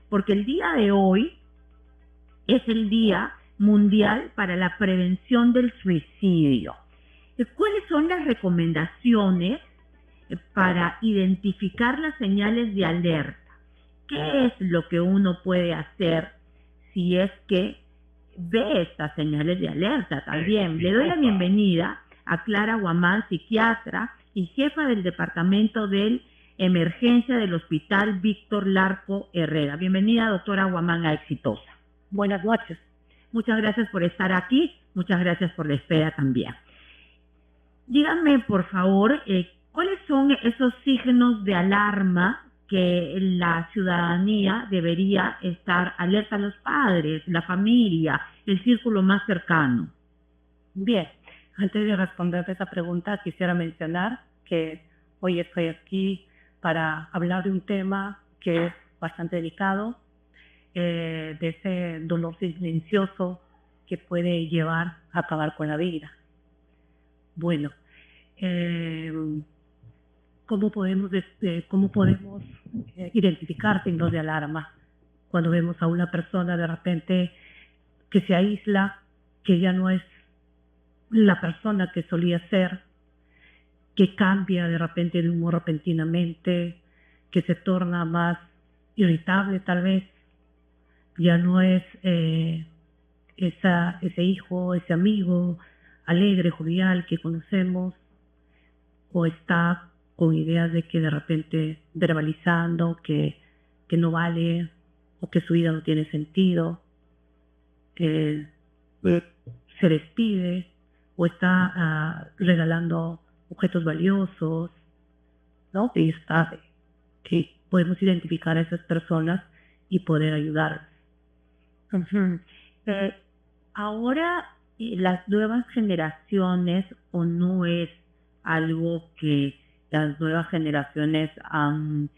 porque el día de hoy es el Día Mundial para la Prevención del Suicidio. ¿Cuáles son las recomendaciones para identificar las señales de alerta? ¿Qué es lo que uno puede hacer si es que ve estas señales de alerta también? Le doy la bienvenida a Clara Guamán, psiquiatra y jefa del Departamento de Emergencia del Hospital Víctor Larco Herrera. Bienvenida, doctora Guamán, a Exitosa. Buenas noches. Muchas gracias por estar aquí, muchas gracias por la espera también. Díganme, por favor, ¿cuáles son esos signos de alarma que la ciudadanía debería estar alerta a los padres, la familia, el círculo más cercano? Bien, antes de responderte esa pregunta, quisiera mencionar que hoy estoy aquí para hablar de un tema que es bastante delicado, de ese dolor silencioso que puede llevar a acabar con la vida. Bueno, ¿cómo podemos identificar signos de alarma? Cuando vemos a una persona de repente que se aísla, que ya no es la persona que solía ser, que cambia de repente de humor repentinamente, que se torna más irritable tal vez, ya no es ese hijo, ese amigo alegre, jovial que conocemos, o está con ideas de que de repente verbalizando que no vale o que su vida no tiene sentido, se despide o está regalando objetos valiosos, ¿no? Y que podemos identificar a esas personas y poder ayudarlas. Ahora las nuevas generaciones, o no es algo que las nuevas generaciones han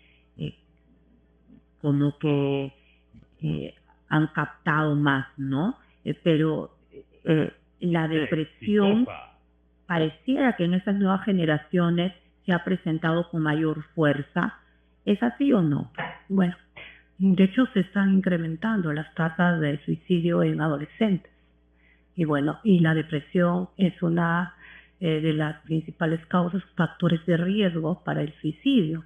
como que han captado más, ¿no? Pero la depresión pareciera que en estas nuevas generaciones se ha presentado con mayor fuerza. ¿Es así o no? Bueno, de hecho se están incrementando las tasas de suicidio en adolescentes. Y bueno, y la depresión es una de las principales causas, factores de riesgo para el suicidio.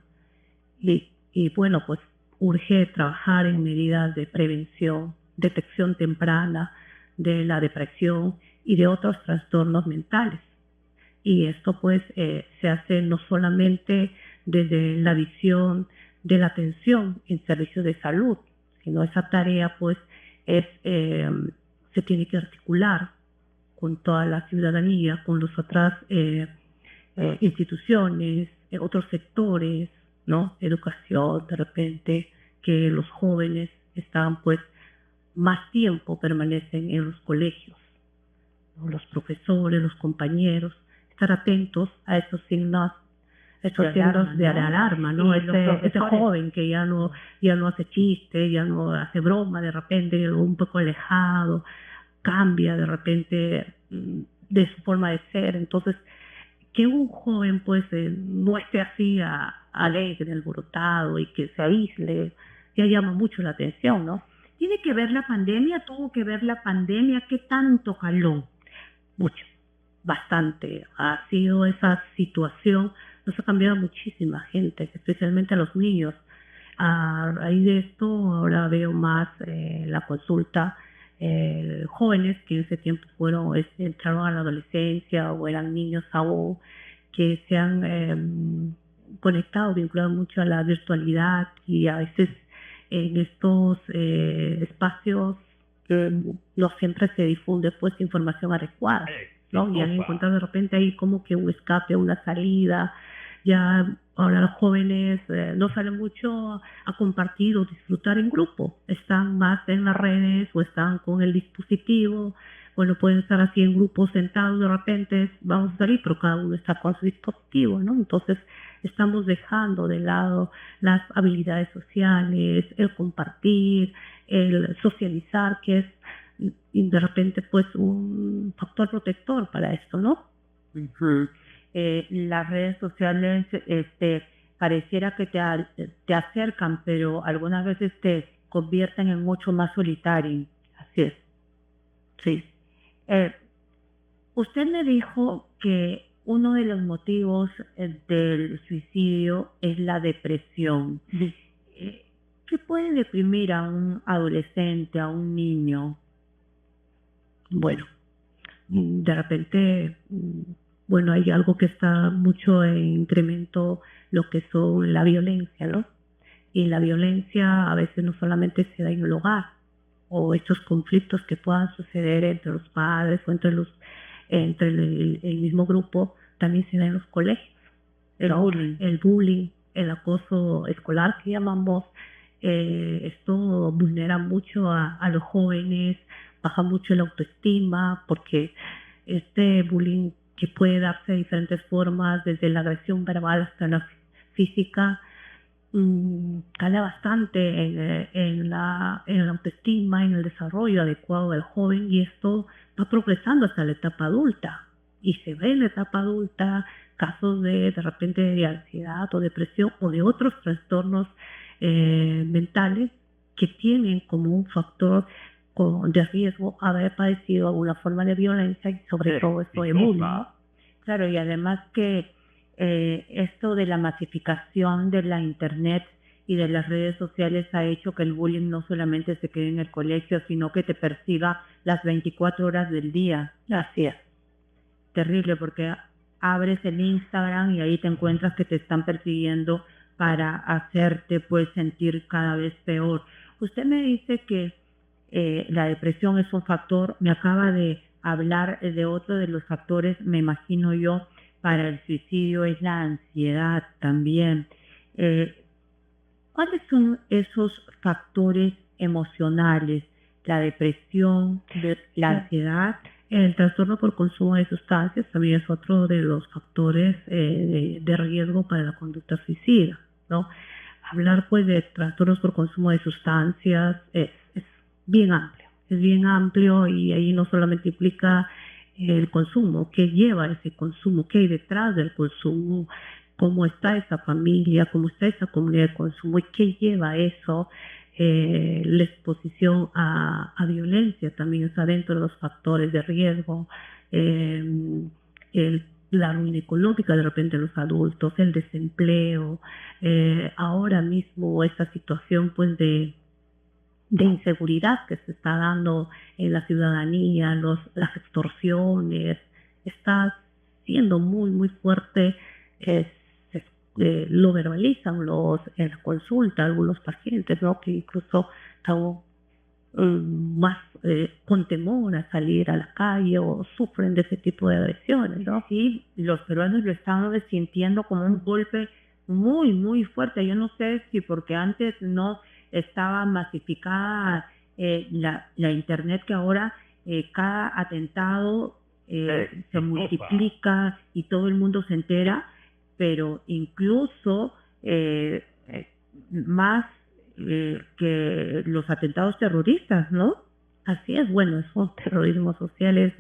Y bueno, pues urge trabajar en medidas de prevención, detección temprana de la depresión y de otros trastornos mentales. Y esto pues se hace no solamente desde la visión de la atención en servicios de salud, sino esa tarea pues se tiene que articular con toda la ciudadanía, con las otras instituciones, otros sectores, ¿no? Educación, de repente, que los jóvenes están pues más tiempo permanecen en los colegios, ¿no? Los profesores, los compañeros, estar atentos a esos signos de alarma, ¿no? Ese joven que ya no hace chiste, ya no hace broma, de repente un poco alejado, cambia de repente de su forma de ser. Entonces, que un joven pues no esté así alegre, alborotado y que se aísle, ya llama mucho la atención, ¿no? ¿Tiene que ver la pandemia? ¿Tuvo que ver la pandemia? ¿Qué tanto jaló? Mucho, bastante. Ha sido esa situación, nos ha cambiado muchísima gente, especialmente a los niños. A raíz de esto, ahora veo más la consulta, jóvenes que en ese tiempo entraron a la adolescencia o eran niños aún, que se han conectado, vinculado mucho a la virtualidad, y a veces en estos espacios no siempre se difunde pues información adecuada, ¿no? Y han encontrado de repente ahí como que un escape, una salida. Ya ahora los jóvenes no salen mucho a compartir o disfrutar en grupo, están más en las redes o están con el dispositivo. Bueno, pueden estar así en grupos sentados, de repente vamos a salir, pero cada uno está con su dispositivo, ¿no? Entonces estamos dejando de lado las habilidades sociales, el compartir, el socializar, que es de repente pues un factor protector para esto, ¿no? Las redes sociales pareciera que te acercan, pero algunas veces te convierten en mucho más solitarios. Así es, sí. Eh, Usted me dijo que uno de los motivos del suicidio es la depresión. Ujú. ¿Qué puede deprimir a un adolescente, a un niño? Bueno, de repente, bueno, hay algo que está mucho en incremento, lo que son la violencia, ¿no? Y la violencia a veces no solamente se da en el hogar, o estos conflictos que puedan suceder entre los padres o entre el mismo grupo, también se da en los colegios. El ¿No? bullying. El bullying, el acoso escolar que llamamos, esto vulnera mucho a los jóvenes, baja mucho la autoestima, porque este bullying que puede darse de diferentes formas, desde la agresión verbal hasta la física, cala bastante en la autoestima, en el desarrollo adecuado del joven, y esto va progresando hasta la etapa adulta. Y se ve en la etapa adulta casos de repente de ansiedad o depresión o de otros trastornos mentales que tienen como un factor de riesgo haber padecido alguna forma de violencia y sobre todo esto de bullying, ¿no? Claro, y además que esto de la masificación de la internet y de las redes sociales ha hecho que el bullying no solamente se quede en el colegio, sino que te persiga las 24 horas del día. Así es. Terrible, porque abres el Instagram y ahí te encuentras que te están persiguiendo para hacerte pues sentir cada vez peor. Usted me dice que la depresión es un factor, me acaba de hablar de otro de los factores, me imagino yo, para el suicidio es la ansiedad también. ¿Cuáles son esos factores emocionales? La depresión, la ansiedad. El trastorno por consumo de sustancias también es otro de los factores de riesgo para la conducta suicida, ¿no? Hablar pues de trastornos por consumo de sustancias es bien amplio y ahí no solamente implica el consumo, qué lleva ese consumo, qué hay detrás del consumo, cómo está esa familia, cómo está esa comunidad de consumo y qué lleva eso. La exposición a violencia también está dentro de los factores de riesgo, la ruina económica de repente de los adultos, el desempleo, ahora mismo esta situación pues de inseguridad que se está dando en la ciudadanía, las extorsiones, está siendo muy, muy fuerte. Lo verbalizan en la consulta algunos pacientes, ¿no? Que incluso están más con temor a salir a la calle o sufren de ese tipo de agresiones, ¿no? Sí, los peruanos lo están sintiendo como un golpe muy, muy fuerte. Yo no sé si porque antes no estaba masificada la internet, que ahora cada atentado se multiplica y todo el mundo se entera, pero incluso más que los atentados terroristas, ¿no? Así es, bueno, eso, terrorismo social es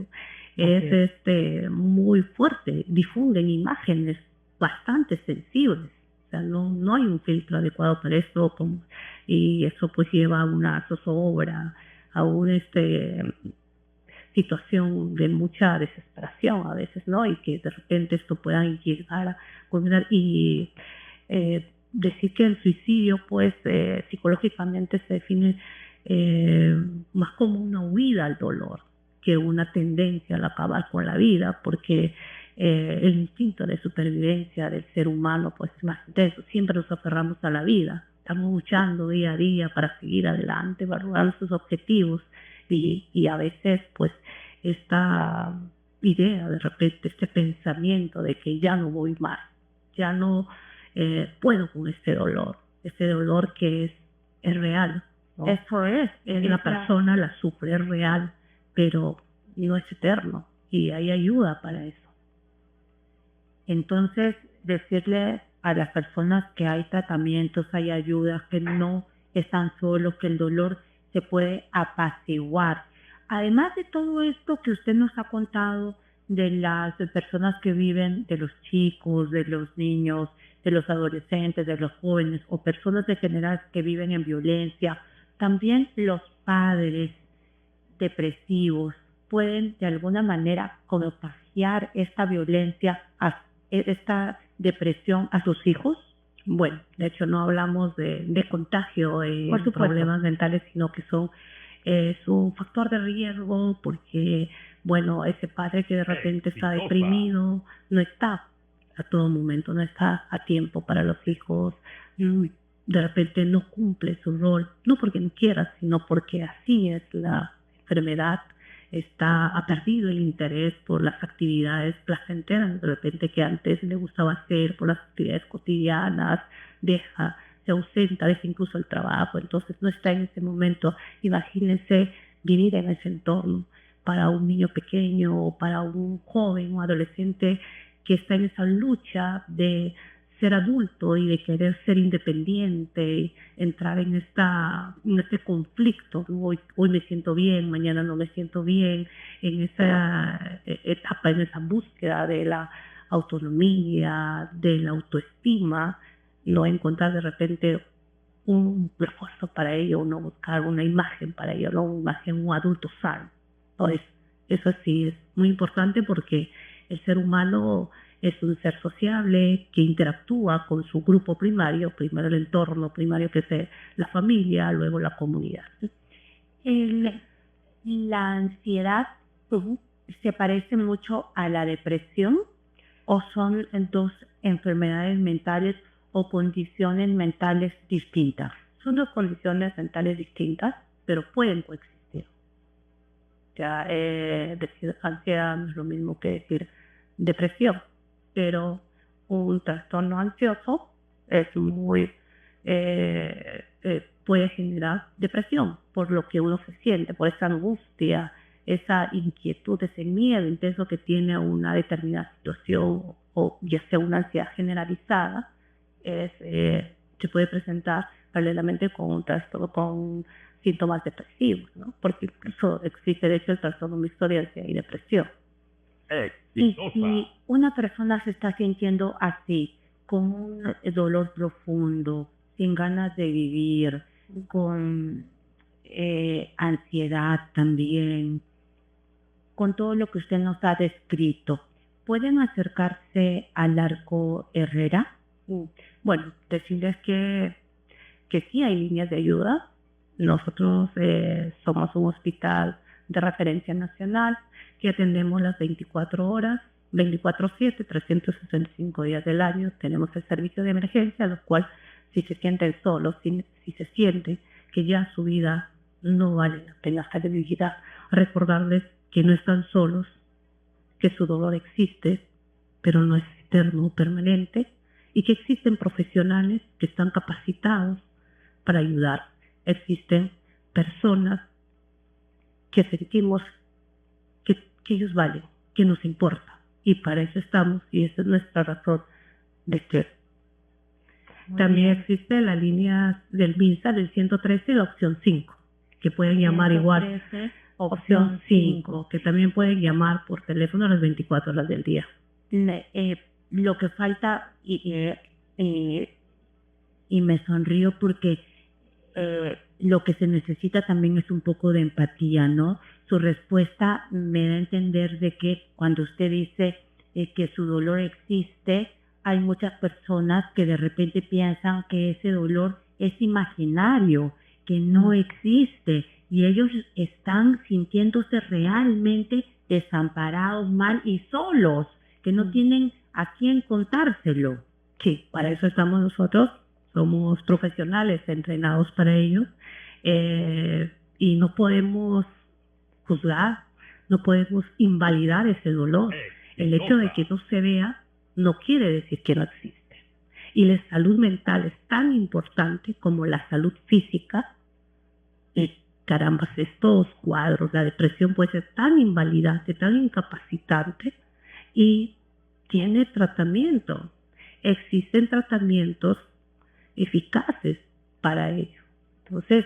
muy fuerte, difunden imágenes bastante sensibles, o sea, no hay un filtro adecuado para esto, y eso pues lleva a una zozobra, a una situación de mucha desesperación a veces, ¿no? Y que de repente esto pueda llegar a culminar y decir que el suicidio pues psicológicamente se define más como una huida al dolor que una tendencia al acabar con la vida, porque el instinto de supervivencia del ser humano pues es más intenso, siempre nos aferramos a la vida, estamos luchando día a día para seguir adelante, para lograr nuestros objetivos y a veces pues esta idea de repente, este pensamiento de que ya no voy más, ya no puedo con este dolor que es real, ¿no? Eso es. La persona la sufre, es real, pero no es eterno y hay ayuda para eso. Entonces, decirle a las personas que hay tratamientos, hay ayudas, que no están solos, que el dolor se puede apaciguar. Además de todo esto que usted nos ha contado de las personas que viven, de los chicos, de los niños, de los adolescentes, de los jóvenes o personas en general que viven en violencia, También los padres depresivos pueden de alguna manera contagiar esta violencia, esta depresión a sus hijos. Bueno, de hecho no hablamos de contagio en Por supuesto. problemas mentales, sino que es un factor de riesgo porque, bueno, ese padre que de repente está deprimido no está a todo momento, no está a tiempo para los hijos, de repente no cumple su rol, no porque no quiera, sino porque así es la enfermedad, ha perdido el interés por las actividades placenteras, de repente que antes le gustaba hacer, por las actividades cotidianas, se ausenta, deja incluso el trabajo, entonces no está en ese momento. Imagínense vivir en ese entorno para un niño pequeño o para un joven o adolescente que está en esa lucha de ser adulto y de querer ser independiente y entrar en este conflicto. Hoy me siento bien, mañana no me siento bien, en esa etapa, en esa búsqueda de la autonomía, de la autoestima, no encontrar de repente un refuerzo para ello, no buscar una imagen para ello, no una imagen, un adulto sano. Entonces, eso sí es muy importante porque el ser humano es un ser sociable que interactúa con su grupo primario, primero el entorno primario que es la familia, luego la comunidad. ¿La ansiedad se parece mucho a la depresión o son dos enfermedades mentales o condiciones mentales distintas? Son dos condiciones mentales distintas, pero pueden coexistir. Ya, decir ansiedad no es lo mismo que decir depresión, pero un trastorno ansioso puede generar depresión por lo que uno se siente, por esa angustia, esa inquietud, ese miedo intenso que tiene una determinada situación o ya sea una ansiedad generalizada, se puede presentar paralelamente con un trastorno, con síntomas depresivos, ¿no? Porque incluso existe de hecho el trastorno mixto de ansiedad y depresión. Y si una persona se está sintiendo así, con un dolor profundo, sin ganas de vivir, con ansiedad también, con todo lo que usted nos ha descrito, ¿pueden acercarse al Arco Herrera? Bueno, decirles que sí hay líneas de ayuda. Nosotros somos un hospital de referencia nacional que atendemos las 24 horas, 24/7, 365 días del año. Tenemos el servicio de emergencia, lo cual si se sienten solos, si se siente que ya su vida no vale la pena ser vivida, recordarles que no están solos, que su dolor existe, pero no es eterno o permanente, y que existen profesionales que están capacitados para ayudar. Existen personas que sentimos que ellos valen, que nos importa, y para eso estamos, y esa es nuestra razón de ser. También existe la línea del MINSA del 113 y la opción 5, que pueden llamar igual, opción 5, que también pueden llamar por teléfono a las 24 horas del día. Lo que falta, y me sonrío porque lo que se necesita también es un poco de empatía, ¿no? Su respuesta me da a entender de que cuando usted dice que su dolor existe, hay muchas personas que de repente piensan que ese dolor es imaginario, que no existe, y ellos están sintiéndose realmente desamparados, mal y solos, que no tienen a quién contárselo. Sí, para eso estamos nosotros, somos profesionales entrenados para ello, y no podemos juzgar, no podemos invalidar ese dolor. El hecho de que no se vea no quiere decir que no existe. Y la salud mental es tan importante como la salud física. Y caramba, estos cuadros, la depresión puede ser tan invalidante, tan incapacitante, y tiene tratamiento. Existen tratamientos eficaces para ello. Entonces,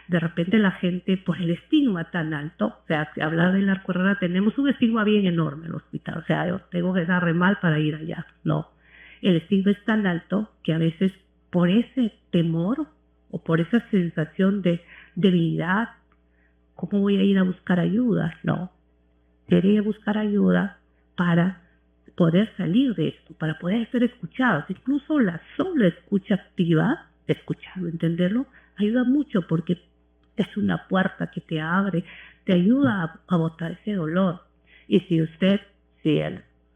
de repente la gente, por el estigma tan alto, o sea, hablar del Arco Herrera, tenemos un estigma bien enorme en el hospital, o sea, yo tengo que dar re mal para ir allá. No, el estigma es tan alto que a veces por ese temor o por esa sensación de debilidad, ¿cómo voy a ir a buscar ayuda? No, quería buscar ayuda para poder salir de esto, para poder ser escuchados. Incluso la sola escucha activa, escucharlo, entenderlo, ayuda mucho porque es una puerta que te abre, te ayuda a botar ese dolor. Y si usted,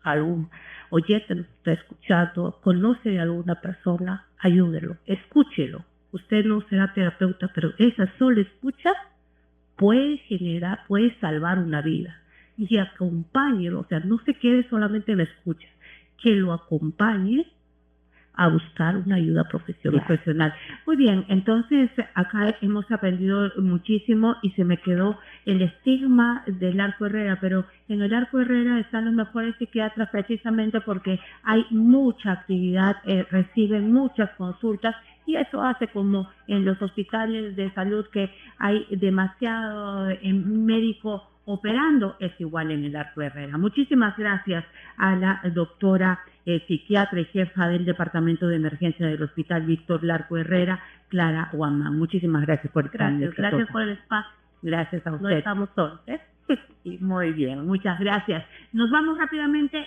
algún oyente nos está escuchando, conoce a alguna persona, ayúdelo, escúchelo. Usted no será terapeuta, pero esa sola escucha puede salvar una vida. Y acompáñelo, o sea, no se quede solamente en la escucha, que lo acompañe a buscar una ayuda profesional. Muy bien, entonces acá hemos aprendido muchísimo y se me quedó el estigma del Arco Herrera, pero en el Arco Herrera están los mejores psiquiatras precisamente porque hay mucha actividad, reciben muchas consultas y eso hace como en los hospitales de salud que hay demasiado médico operando, es igual en el Arco Herrera. Muchísimas gracias a la doctora psiquiatra y jefa del Departamento de Emergencia del Hospital Víctor Larco Herrera, Clara Guamán. Muchísimas gracias por estar. Gracias por el espacio. Gracias a usted. No estamos solos, ¿eh? Muy bien, muchas gracias. Nos vamos rápidamente a